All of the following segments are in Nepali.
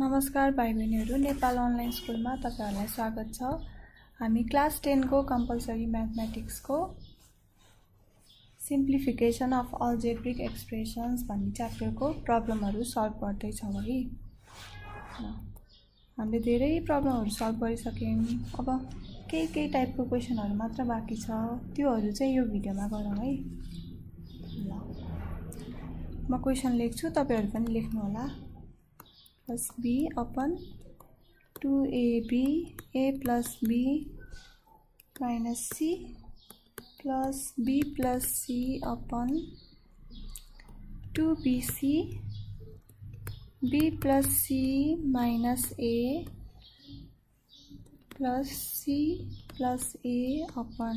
नमस्कार भाइ बहिनीहरु, नेपाल अनलाइन स्कुलमा तपाईहरुलाई स्वागत छ। हामी क्लास 10 को कम्पलसरी म्याथमेटिक्स को सिम्प्लिफिकेसन अफ अल्जेब्रिक एक्सप्रेसन्स भन्ने च्याप्टर को प्रब्लमहरु सल्भ गर्दै छौं है। हामीले धेरै प्रब्लमहरु सल्भ गरिसक्यौं। अब केही टाइपको क्वेशनहरु मात्र बाँकी छ। त्योहरु चाहिँ यो भिडियोमा गरौँ है। ल म क्वेशन लेख्छु, तपाईहरु पनि लेख्नु होला। plus b upon 2ab a plus b minus c plus b plus c upon 2bc b plus c minus a plus c plus a upon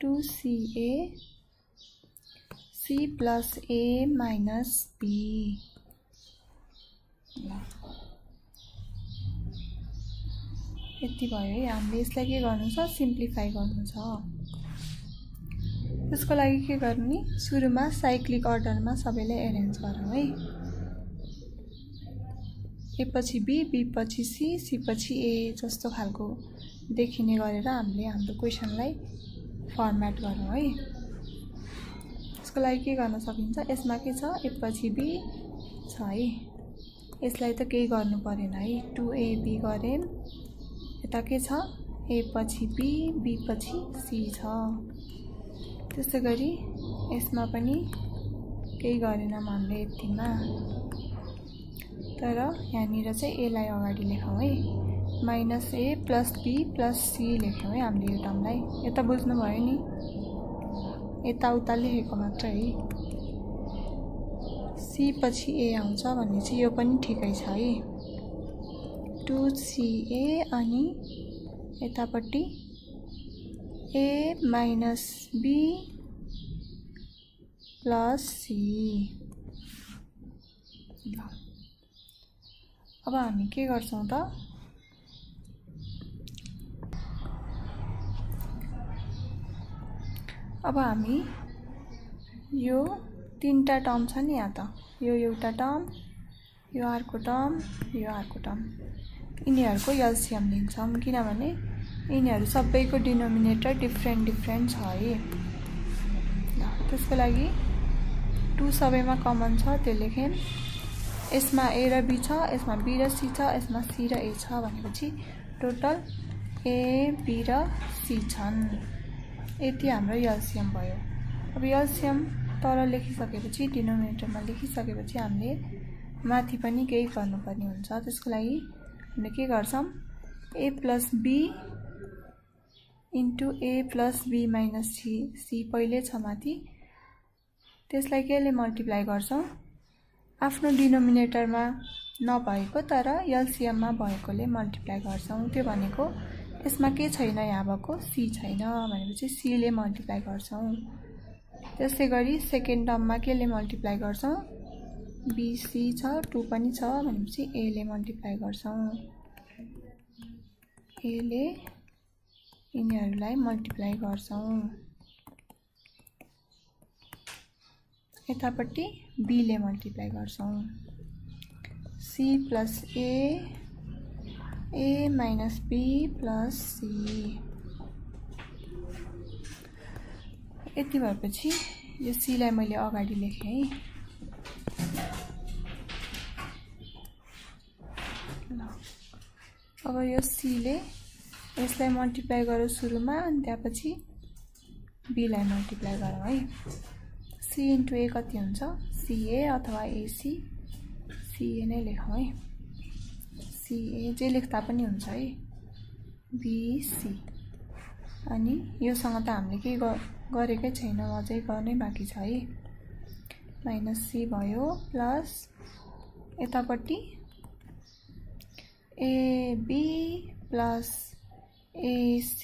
2ca c plus a minus b। यति भयो है। हामीले यसलाई के गर्नु छ, सिम्प्लिफाई गर्नु छ। त्यसको लागि के गर्नु नि, सुरुमा साइक्लिक अर्डरमा सबैले एरेन्ज गरौँ है। ए पछि बी, बी पछि सी, सी पछि ए जस्तो खालको देखिने गरेर हामीले हाम्रो क्वेशनलाई फर्म्याट गरौँ है। त्यसको लागि के गर्न सकिन्छ, यसमा के छ, ए पछि बी छ है। यसलाई त केही गर्नु परेन है। 2ab गरे, यता के छ, ए पछि बी, बी पछि सी छ। त्यसै गरी यसमा पनि केही गरेनौं हामीले यतिमा। तर यहाँनिर चाहिँ ए लाई अगाडि लेखौं है। Minus A plus B plus C लेख्यौं है हामीले यो टर्मलाई। यता बुझ्नु भयो नि, यता उता लेखेको मात्र है। सी पछि ए आउँछ भन्ने चाहिँ यो पनि ठिकै छ है। 2ca अनि यतापट्टि a minus b plus c। अब हामी के गर्छौं त, अब हामी यो तीनटा टर्म छ नि यहाँ त, यो एउटा टर्म, यो अर्को टर्म, यो अर्को टर्म, यिनीहरुको एलसीएम लिन्छौं किनभने यिनीहरु सबैको डिनोमिनेटर डिफरेन्ट छ है। त्यसको लागि 2 सबैमा कमन छ, त्यो लेखेँ। यसमा ए र बी छ, यसमा बी र सी छ, यसमा सी र ए छ भनेपछि टोटल ए बी र सी छन्। यति हाम्रो एलसीएम भयो। अब एलसीएम तल लेखिसकेपछि, डिनोमिनेटरमा लेखिसकेपछि हामीले माथि पनि केही गर्नुपर्ने हुन्छ। त्यसको लागि हामीले के गर्छौं, a plus b into a plus b minus c पहिले छ माथि, त्यसलाई केले मल्टिप्लाई गर्छौं, आफ्नो डिनोमिनेटरमा नभएको तर एलसीएम मा भएकोले मल्टिप्लाई गर्छौं। त्यो भनेको यसमा के छैन, यहाँ भएको c छैन भनेपछि c ले मल्टिप्लाई गर्छौं। त्यसै गरी सेकेन्ड टर्ममा केले मल्टिप्लाई गर्छौं, bc छ, 2 पनि छ भनेपछि a ले मल्टिप्लाई गर्छौं। a ले यिनीहरुलाई मल्टिप्लाई गर्छौं। यतापट्टि b ले मल्टिप्लाई गर्छौं। c plus a minus b plus c। यति भएपछि यो c लाई मैले अगाडि लेखे है। अब यो c ले यसलाई मल्टिप्लाई गरौँ सुरुमा, अनि त्यसपछि b लाई मल्टिप्लाई गरौँ है। c into a कति हुन्छ, ca अथवा ac, ca नै लेखौँ है। ca जे लेख्दा पनि हुन्छ है। bc अनि योसँग त हामीले के गरेकै छैनौं, अझै गर्नै बाँकी छ है। माइनस c भयो प्लस यतापट्टि ab प्लस ac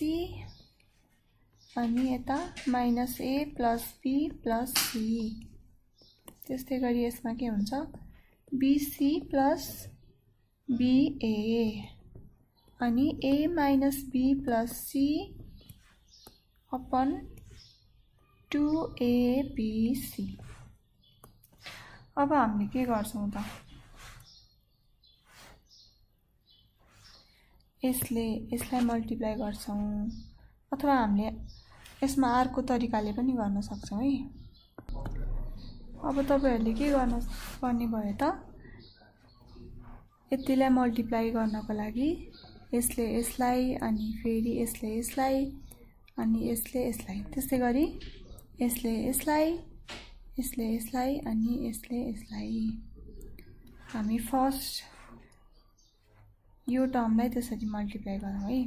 अनि यता minus a plus b plus c। त्यस्तै गरी यसमा के हुन्छ, bc प्लस ba अनि a minus b plus c upon 2abc। अब हामीले के गर्छौं त, यसलाई मल्टिप्लाई गर्छौं अथवा हामीले यसमा अर्को तरिकाले पनि गर्न सक्छौं है। अब तपाईहरुले के गर्न पर्ने भयो त यतिलाई मल्टिप्लाई गर्नको लागि यसलाई अनि फेरि यसलाई अनि यसलाई त्यसै गरी यसलाई अनि यसलाई हामी फर्स्ट यो टर्मलाई त्यसरी मल्टिप्लाई गरौँ है।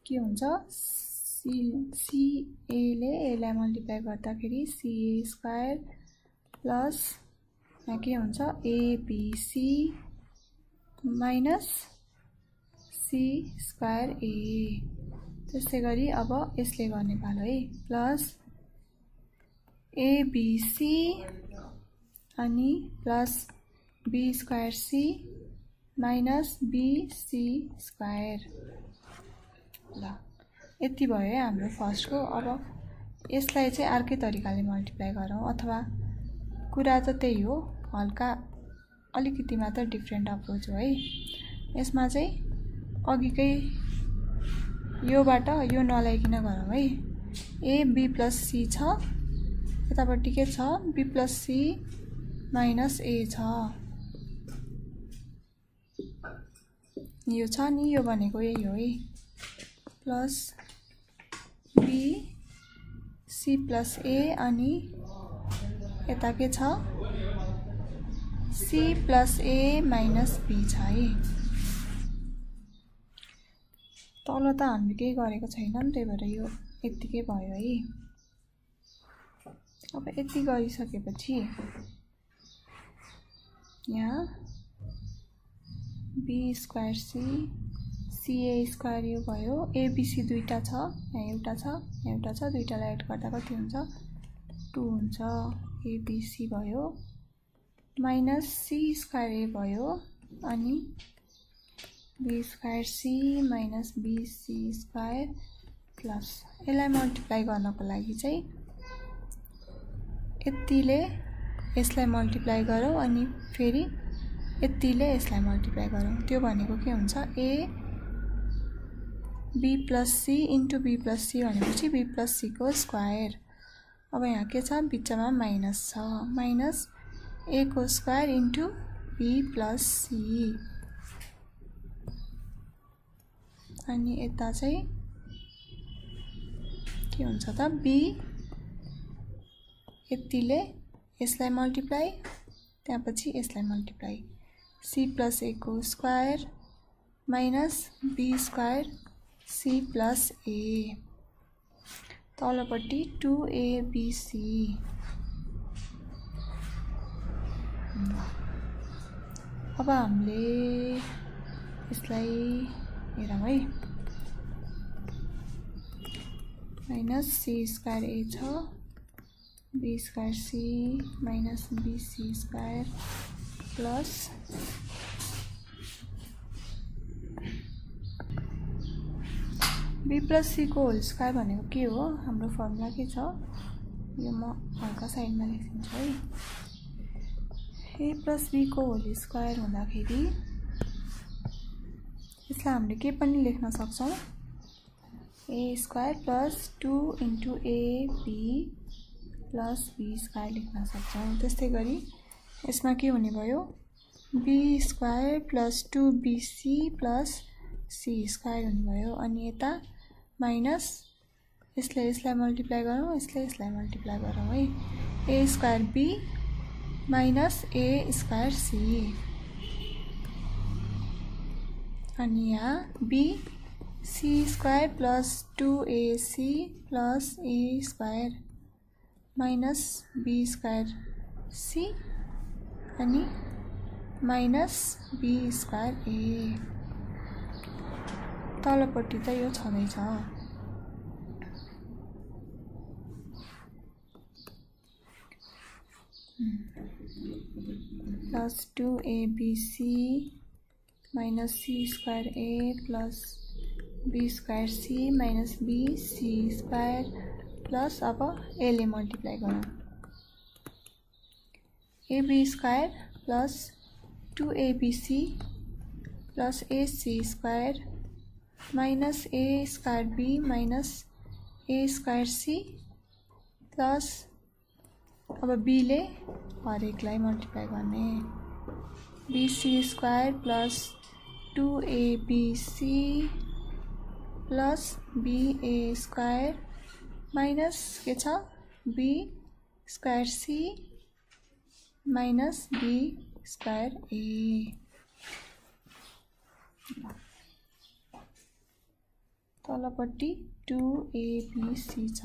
के हुन्छ सी ए ले एलाई मल्टिप्लाई गर्दाखेरि CA² प्लस यहाँ के हुन्छ ABC माइनस C²A त्यसै गरी अब यसले गर्ने पालो है प्लस ABC अनि प्लस B²C माइनस BC²। ल यति भयो है हाम्रो फर्स्टको। अब यसलाई चाहिँ अर्कै तरिकाले मल्टिप्लाई गरौँ अथवा कुरा त त्यही हो हल्का अलिकति मात्र डिफरेन्ट अप्रोच हो है। यसमा चाहिँ अघिकै योबाट यो नलाइकिन गरौँ है। A B plus C छ यतापट्टि के छ B plus C minus A छ यो छ नि यो भनेको यही हो है plus B C plus A अनि यता के छ C plus A minus B छ है। तल त हामीले केही गरेको छैनौं त्यही भएर यो यतिकै भयो है। अब यति गरिसकेपछि यहाँ B²C CA² यो भयो ABC दुईटा छ यहाँ एउटा छ यहाँ एउटा छ दुईटालाई एड गर्दा कति हुन्छ 2 हुन्छ ABC भयो माइनस C²A भयो अनि B²C माइनस BC² प्लस यसलाई मल्टिप्लाई गर्नको लागि चाहिँ यतिले यसलाई मल्टिप्लाई गरौँ अनि फेरि यतिले यसलाई मल्टिप्लाई गरौँ त्यो भनेको के हुन्छ A B plus C into B plus C भनेपछि B plus C को स्क्वायर। अब यहाँ के छ बिचमा माइनस छ माइनस A को square into B plus C अनि यता चाहिँ के हुन्छ त B यतिले यसलाई मल्टिप्लाई त्यसपछि यसलाई मल्टिप्लाई C plus A को square minus B² C plus A तलपट्टि 2ABC अब हामीले यसलाई हेरौँ है माइनस C² A छ B² C minus BC² plus B plus C को होल स्क्वायर भनेको के हो हाम्रो फर्मुला के छ यो म हल्का साइडमा लेखिदिन्छु है। A plus B को होल स्क्वायर हुँदाखेरि यसलाई हामीले के पनि लेख्न सक्छौं A² plus 2 into AB plus B² लेख्न सक्छौं। त्यस्तै गरी यसमा के हुने भयो B² plus 2BC plus C² हुने भयो अनि यता माइनस यसलाई मल्टिप्लाई गरौँ यसलाई मल्टिप्लाई गरौँ है A² B minus A² C अनि यहाँ B C² plus 2AC plus A² minus B² C अनि माइनस B² A तलपट्टि त यो छँदैछ plus 2ABC minus C² A plus B² C minus BC² plus अब A ले मल्टिप्लाई गरौँ AB² plus 2ABC plus AC square minus A square B minus A square C plus अब B ले हरेकलाई मल्टिप्लाई गर्ने BC square plus 2ABC plus BA square minus के छ B square C minus B square A तलपट्टि 2ABC छ।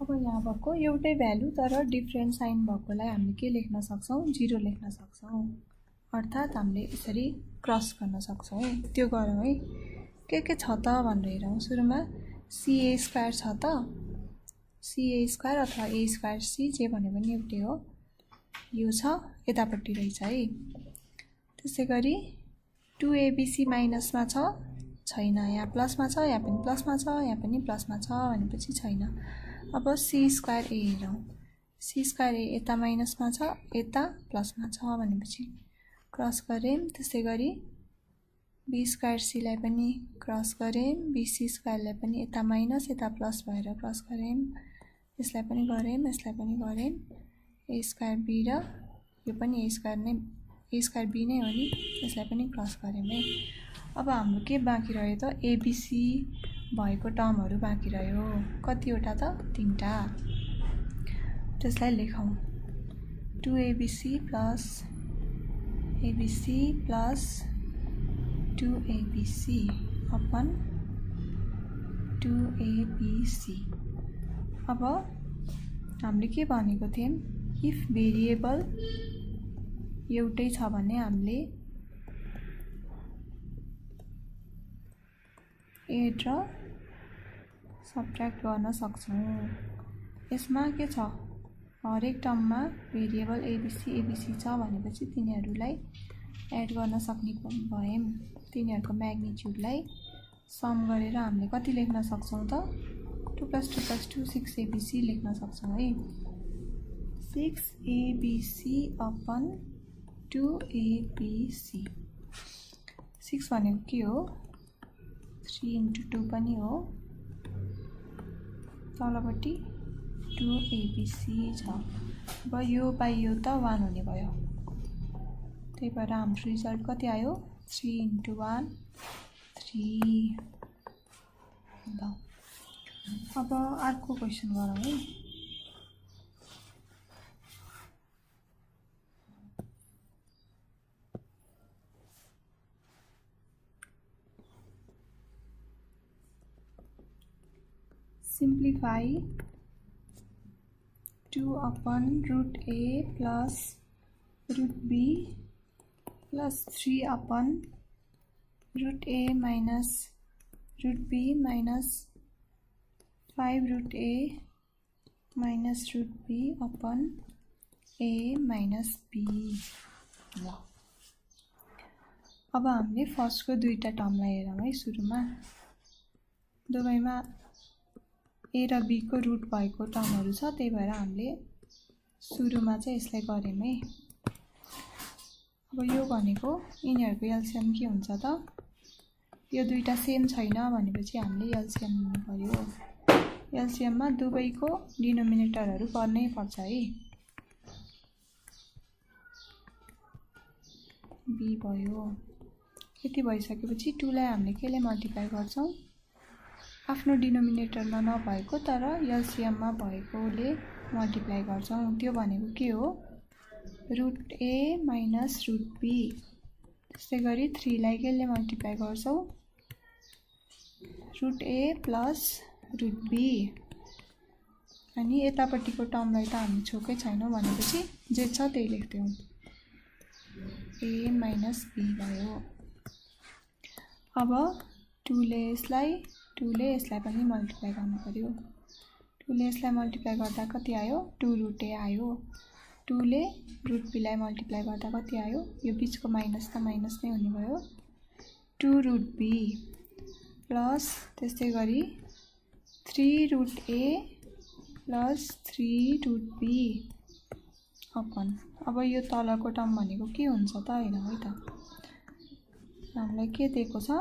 अब यहाँ भएको एउटै भ्यालु तर डिफ्रेन्ट साइन भएकोलाई हामीले के लेख्न सक्छौं 0 लेख्न सक्छौं अर्थात हामीले यसरी क्रस गर्न सक्छौं है। त्यो गरौँ है के छ त भनेर हेरौँ। सुरुमा CA स्क्वायर छ त CA स्क्वायर अथवा A स्क्वायर C जे भने पनि एउटै हो यो छ यतापट्टि रहेछ है। त्यसैगरी 2ABC माइनसमा छ छैन यहाँ प्लसमा छ यहाँ पनि प्लसमा छ यहाँ पनि प्लसमा छ भनेपछि छैन। अब C स्क्वायर A हेरौँ C स्क्वायर A यता माइनसमा छ यता प्लसमा छ भनेपछि क्रस गरेँ। त्यसैगरी B स्क्वायर C लाई पनि क्रस गरेँ BC स्क्वायरलाई पनि यता माइनस यता प्लस भएर क्रस गरेँ यसलाई पनि गरेँ यसलाई पनि गरेँ A स्क्वायर B र यो पनि A स्क्वायर B नै हो नि यसलाई पनि क्रस गरेँ है। अब हाम्रो के बाँकी रह्यो त ABC भएको टर्महरु बाँकी रह्यो कतिवटा त 3टा त्यसलाई लेखौं 2ABC plus ABC plus 2ABC upon 2ABC। अब हामीले के भनेको थियौं इफ भेरिएबल एउटै छ भने हामीले एड र सबट्र्याक्ट गर्न सक्छौं। यसमा के छ हरेक टर्ममा भेरिएबल ABC छ भनेपछि तिनीहरुलाई एड गर्न सक्ने भयौं। तिनीहरुको म्याग्निट्युडलाई सम गरेर हामीले कति लेख्न सक्छौं त 2 + 2 = 2 6ABC लेख्न सक्छौं है। 6ABC अपन 2ABC 6 भनेको के हो 3 × 2 पनि हो तलपट्टि 2ABC छ। अब यो बाइ यो त 1 हुने भयो त्यही भएर हाम्रो रिजल्ट कति आयो 3 × 1 3। अब अर्को क्वेशन गरौँ है। Simplify 2/√A plus √B plus 3/√A minus √B minus 5√A minus √B upon A minus B। अब हामीले फर्स्टको दुईटा टर्मलाई हेरौँ है। सुरुमा दुवैमा A र B को रुट भएको टर्महरु छ त्यही भएर हामीले सुरुमा चाहिँ यसलाई गर्यौं है। अब यो भनेको यिनीहरुको एलसीएम के हुन्छ त यो दुईटा सेम छैन भनेपछि हामीले एलसीएम लिनु पर्यो। एलसीएम मा दुवैको डिनोमिनेटरहरु गर्नै पर्छ है। B भयो यति भइसकेपछि 2 लाई हामीले केले मल्टिप्लाई गर्छौं आफ्नो डिनोमिनेटरमा नभएको तर एलसीएम मा भएकोले मल्टिप्लाई गर्छौं। त्यो भनेको के हो √A minus √B। त्यसैगरी 3 लाई केले मल्टिप्लाई गर्छौं √A plus √B अनि यतापट्टिको टर्मलाई त हामी छोकै छैनौं भनेपछि जे छ त्यही लेख्दैछौं A minus B भयो। अब 2 ले यसलाई पनि मल्टिप्लाई गर्नु पर्यो। 2 ले यसलाई मल्टिप्लाई गर्दा कति आयो 2√A आयो। 2 ले √B लाई मल्टिप्लाई गर्दा कति आयो यो बीचको माइनस त माइनस नै हुने भयो 2√B प्लस त्यसैगरी 3√A plus 3 root be upon अब यो तलको टर्म भनेको के हुन्छ त हैन है त हामीलाई के दिएको छ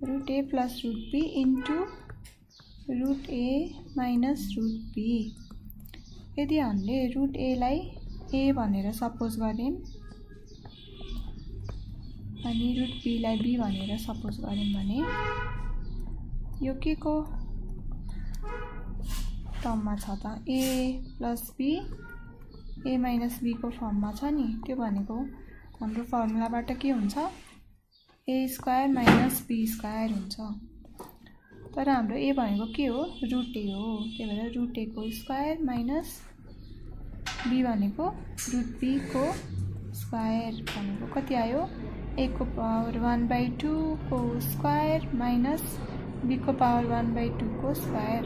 root A plus root B into root A minus root B यदि हामीले रुट ए लाई ए भनेर सपोज गर्यौं अनि रुट बी लाई बी भनेर सपोज गर्यौं भने यो के को टर्ममा छ त A plus B A minus B को फर्ममा छ नि त्यो भनेको हाम्रो फर्मुलाबाट के हुन्छ ए स्क्वायर माइनस बी स्क्वायर हुन्छ तर हाम्रो ए भनेको के हो रुट ए हो त्यही भएर रुट ए को स्क्वायर माइनस बी भनेको रुट बी को स्क्वायर भनेको कति आयो ए को पावर 1/2 को स्क्वायर माइनस बी को पावर 1/2 को स्क्वायर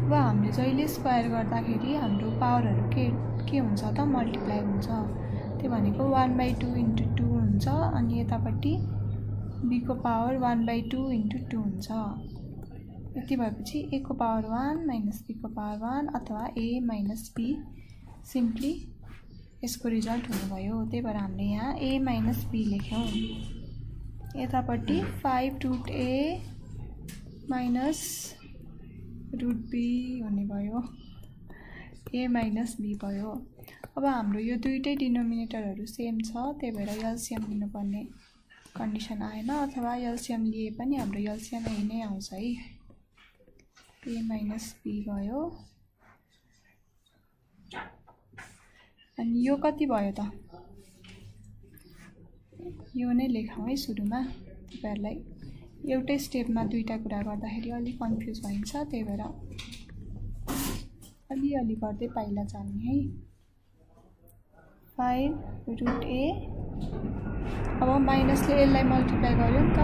अब हामीले जहिले स्क्वायर गर्दाखेरि हाम्रो पावरहरु के हुन्छ त मल्टिप्लाई हुन्छ त्यो भनेको 1/2 * 2 हुन्छ अनि यतापट्टि b को पावर 1/2 * 2 हुन्छ यति भएपछि a को पावर 1 माइनस b को पावर 1 अथवा a माइनस b सिम्पली यसको रिजल्ट हुनुभयो त्यही भएर हामीले यहाँ a माइनस b लेख्यौं यतापट्टि 5 root a minus root b हुने भयो a माइनस b भयो अब हाम्रो यो दुईटै डिनोमिनेटरहरु सेम छ त्यही भएर एलसीएम लिनुपर्ने कन्डिसन आएन अथवा एलसीएम लिए पनि हाम्रो एलसीएम यही नै आउँछ है a माइनस b भयो अनि यो कति भयो त यो नै लेखौं है सुरुमा तपाईहरुलाई एउटै स्टेपमा दुईटा कुरा गर्दाखेरि अलि कन्फ्युज भइन्छ त्यही भएर अलि गर्दै पाइला जान्ने है 5 रुट a अब माइनसले यसलाई मल्टिप्लाई गर्यो नि त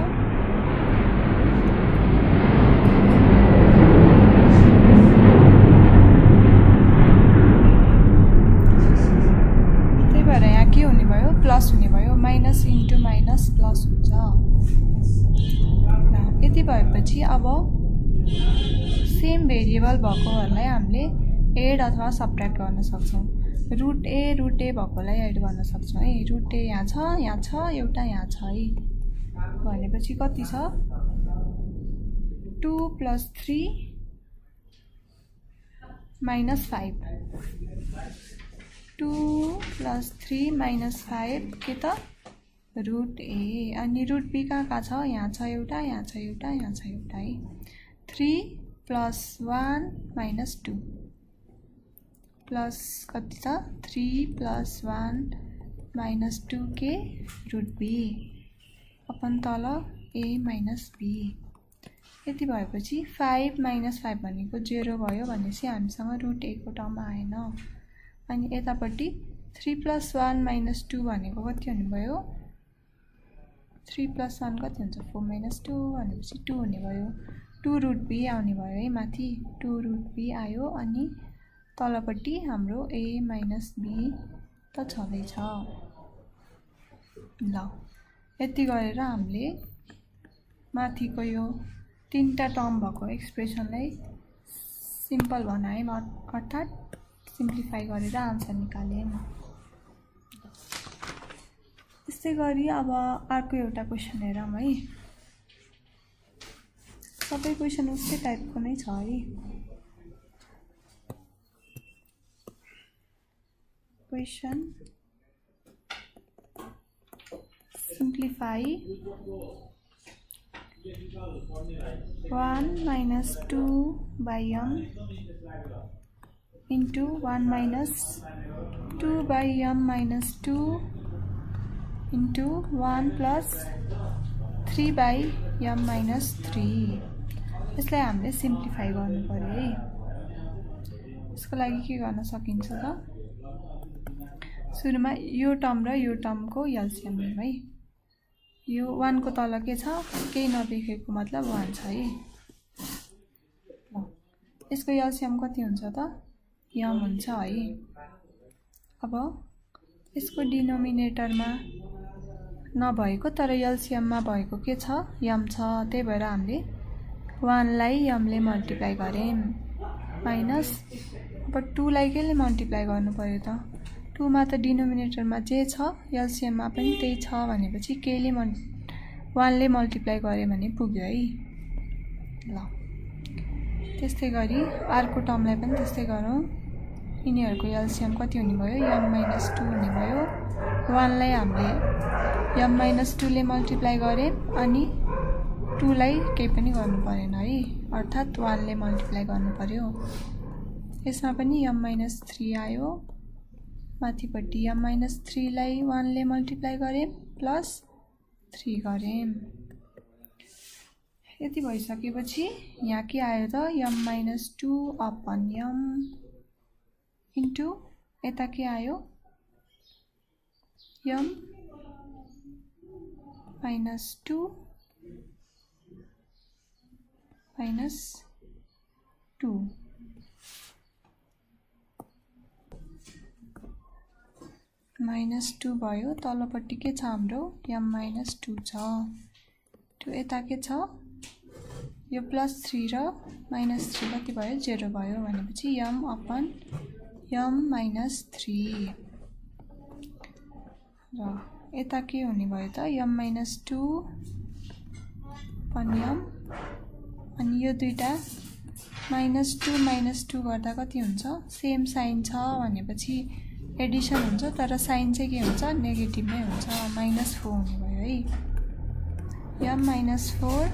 त्यही भएर यहाँ के हुने भयो प्लस हुने भयो माइनस इन्टु माइनस प्लस हुन्छ यति भएपछि अब सेम भेरिएबल भएकोहरुलाई हामीले एड अथवा सबट्र्याक्ट गर्न सक्छौं रुट ए भएकोलाई एड गर्न सक्छौं है रुट ए यहाँ छ एउटा यहाँ छ है भनेपछि कति छ 2 + 3 - 5 2 + 3 - 5 के त रुट ए अनि रुट बी कहाँ छ यहाँ छ एउटा यहाँ छ एउटा यहाँ छ एउटा है 3 + 1 - 2 प्लस कति छ 3 + 1 - 2 के रुट बी अपन तल a माइनस b यति भएपछि 5 - 5 भनेको 0 भयो भनेपछि हामीसँग रुट a को टर्म आएन अनि यतापट्टि 3 + 1 - 2 भनेको कति हुने भयो 3 + 1 कति हुन्छ 4 - 2 भनेपछि 2 हुने भयो 2 रुट b आउने भयो है माथि 2 रुट b आयो अनि तलपट्टि हाम्रो a माइनस b त छँदैछ ल यति गरेर हामीले माथिको यो तीनटा टर्म भएको एक्सप्रेसनलाई सिम्पल बनायौं अर्थात सिम्प्लिफाई गरेर आन्सर निकाल्यौं यसै गरी अब अर्को एउटा क्वेशन हेरौं है सबै क्वेशन उस्तै टाइपको नै छ है Question simplify 1 - 2 by m into 1 - 2 by m - 2 into 1 + 3 by m - 3 यसलाई हामीले सिम्प्लिफाई गर्नु पर्यो है यसको लागि के गर्न सकिन्छ त सुरुमा यो टर्म र यो टर्मको एलसीएम लियौं है यो 1 को तल के छ केही नदेखेको मतलब 1 छ है ल यसको एलसीएम कति हुन्छ त m हुन्छ है अब यसको डिनोमिनेटरमा नभएको तर एलसीएम मा भएको के छ m छ त्यही भएर हामीले 1 लाई m ले मल्टिप्लाई गर्यौं माइनस अब 2 लाई केले मल्टिप्लाई गर्नु पर्यो त 2 मा त डिनोमिनेटरमा जे छ एलसीएममा पनि त्यही छ भनेपछि केले 1 ले मल्टिप्लाई गरे भने पुग्यो है ल त्यस्तै गरी अर्को टर्मलाई पनि त्यस्तै गरौँ यिनीहरुको एलसीएम कति हुने भयो m - 2 हुने भयो 1 लाई हामीले m - 2 ले मल्टिप्लाई गरे अनि 2 लाई केही पनि गर्नु परेन है अर्थात 1 ले मल्टिप्लाई गर्नु पर्यो यसमा पनि m - 3 आयो माथिपट्टि m - 3 लाई 1 ले मल्टिप्लाई गरे प्लस 3 गरे यति भइसकेपछि यहाँ के आयो त m - 2 अपन m इन्टु यता के आयो m - 2 minus 2 minus 2 भयो तलपट्टि के छ हाम्रो m - 2 छ त्यो यता के छ यो प्लस 3 र माइनस 3 कति भयो 0 भयो भनेपछि m अपन m - 3 र यता के हुने भयो त m - 2 अपन m अनि यो दुईटा -2 गर्दा कति हुन्छ सेम साइन छ भनेपछि एडिसन हुन्छ तर साइन चाहिँ के हुन्छ नेगेटिभ नै हुन्छ -4 हुने भयो है m - 4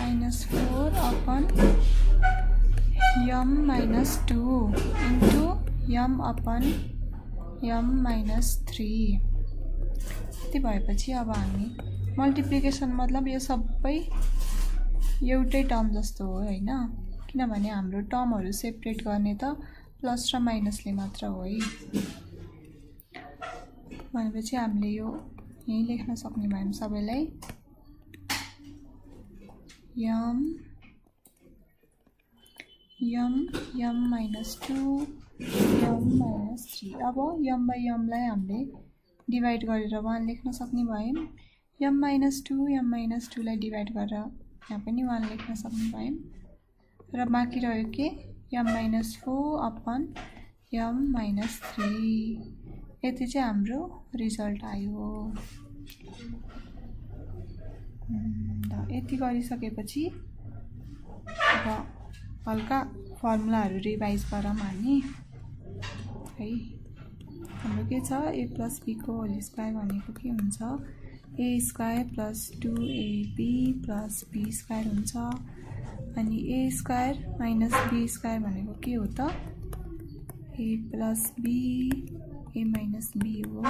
-4 upon m - 2 into m upon m - 3 यति भएपछि अब हामी मल्टिप्लिकेसन मतलब यो सबै एउटै टर्म जस्तो हो हैन किनभने हाम्रो टर्महरु सेपरेट गर्ने त प्लस र माइनसले मात्र हो है भनेपछि हामीले यो यही लेख्न सक्ने भयौं सबैलाई m - 2 m - 3 अब m by m लाई हामीले डिवाइड गरेर 1 लेख्न सक्ने भयौं m - 2 लाई डिवाइड गरेर यहाँ पनि 1 लेख्न सक्ने भयौं र बाँकी रह्यो के m - 4 अपन m - 3 यति चाहिँ हाम्रो रिजल्ट आयो ल यति गरिसकेपछि अब हल्का फर्मुलाहरु रिभाइज गरौँ हामी है हाम्रो के छ a + b को होल स्क्वायर भनेको के हुन्छ a square + 2ab + b square हुन्छ अनि a स्क्वायर - b स्क्वायर भनेको के हो त a + b a - b हो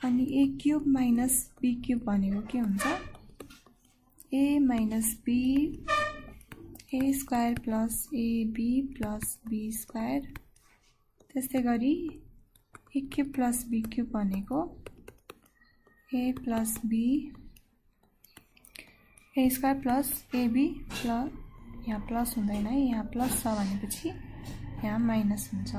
अनि a क्यूब - b क्यूब भनेको के हुन्छ a - b a square + ab + b square त्यस्तै गरी a क्यूब + b क्यूब भनेको a + b a square + ab plus यहाँ प्लस हुँदैन है यहाँ प्लस छ भनेपछि यहाँ माइनस हुन्छ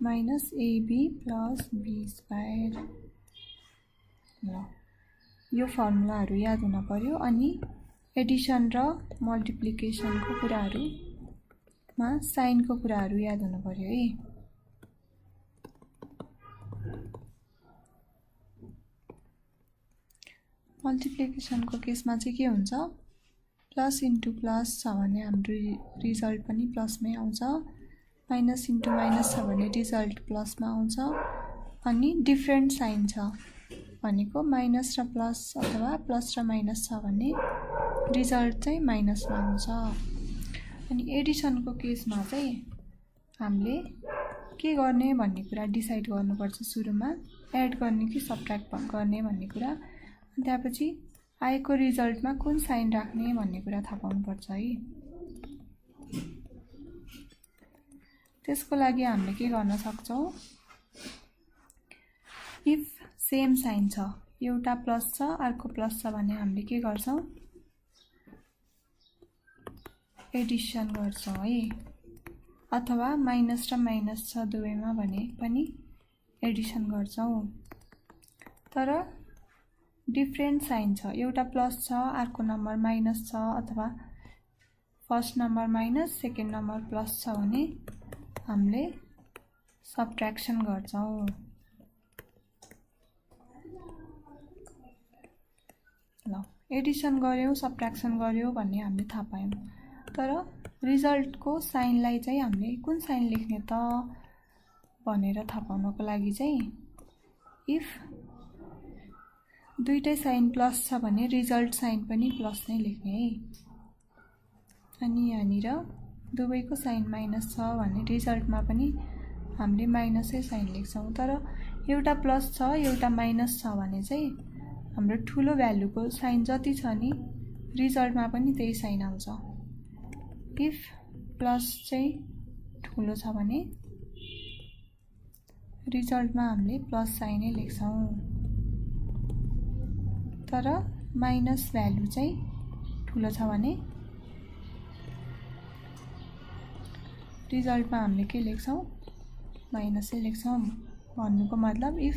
-ab + b स्क्वायर ल यो फर्मुलाहरु याद हुन पर्यो अनि एडिसन र मल्टिप्लिकेसनको कुराहरुमा साइनको कुराहरु याद हुन पर्यो है मल्टिप्लिकेसनको केसमा चाहिँ के हुन्छ प्लस इन्टु प्लस छ भने हाम्रो रिजल्ट पनि प्लसमै आउँछ माइनस इन्टु माइनस छ भने रिजल्ट प्लसमा आउँछ अनि डिफरेन्ट साइन छ भनेको माइनस र प्लस अथवा प्लस र माइनस छ भने रिजल्ट चाहिँ माइनसमा आउँछ अनि एडिसनको केसमा चाहिँ हामीले के गर्ने भन्ने कुरा डिसाइड गर्नुपर्छ सुरुमा एड गर्ने कि सबट्र्याक्ट गर्ने भन्ने कुरा अनि त्यसपछि आएको रिजल्टमा कुन साइन राख्ने भन्ने कुरा थाहा पाउनुपर्छ है त्यसको लागि हामीले के गर्न सक्छौं इफ सेम साइन छ एउटा प्लस छ अर्को प्लस छ भने हामीले के गर्छौं एडिसन गर्छौं है अथवा माइनस र माइनस छ दुवैमा भने पनि एडिसन गर्छौं। तर डिफ्रेन्ट साइन छ, एउटा प्लस छ, अर्को नम्बर माइनस छ, अथवा first number minus second number plus छ भने हामीले सबट्र्याक्सन गर्छौं। ल एडिसन गर्यो सबट्र्याक्सन गर्यो भन्ने हामीले थाहा पायौं। तर रिजल्टको साइनलाई चाहिँ हामीले कुन साइन लेख्ने त भनेर थाहा पाउनको लागि चाहिँ इफ दुईटै साइन प्लस छ भने रिजल्ट साइन पनि प्लस नै लेख्ने है। अनि यहाँनिर दुवैको साइन माइनस छ भने रिजल्टमा पनि हामीले माइनसै साइन लेख्छौं। तर एउटा प्लस छ एउटा माइनस छ भने चाहिँ हाम्रो ठुलो भ्यालुको साइन जति छ नि रिजल्टमा पनि त्यही साइन आउँछ। इफ प्लस चाहिँ ठुलो छ भने रिजल्टमा हामीले प्लस साइनै लेख्छौं। तर माइनस भ्यालु चाहिँ ठुलो छ भने रिजल्टमा हामीले के लेख्छौं माइनसै लेख्छौं। भन्नुको मतलब इफ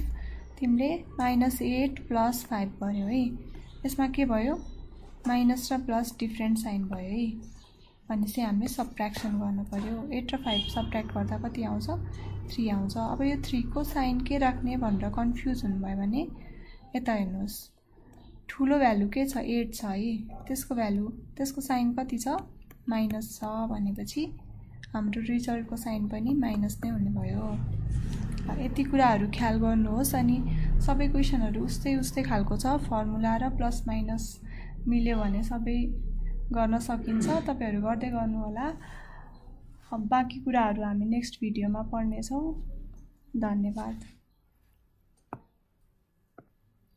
तिमीले -8 + 5 गर्यो है, यसमा के भयो माइनस र प्लस डिफ्रेन्ट साइन भयो है। भनेपछि हामीले सबट्र्याक्सन गर्न पर्यो। 8 र 5 सबट्र्याक्ट गर्दा कति आउँछ 3 आउँछ। अब यो 3 को साइन के राख्ने भनेर कन्फ्युज हुनुभयो भने यता हेर्नुहोस्, ठुलो भ्यालु के छ 8 छ है, त्यसको साइन कति छ माइनस छ भनेपछि हाम्रो रिजल्टको साइन पनि माइनस नै हुने भयो। यति कुराहरू ख्याल गर्नुहोस्। अनि सबै क्वेशनहरू उस्तै खालको छ, फर्मुला र प्लस माइनस मिल्यो भने सबै गर्न सकिन्छ। तपाईहरु गर्दै गर्नु होला। बाँकी कुराहरू हामी नेक्स्ट भिडियोमा पढ्ने छौं। धन्यवाद।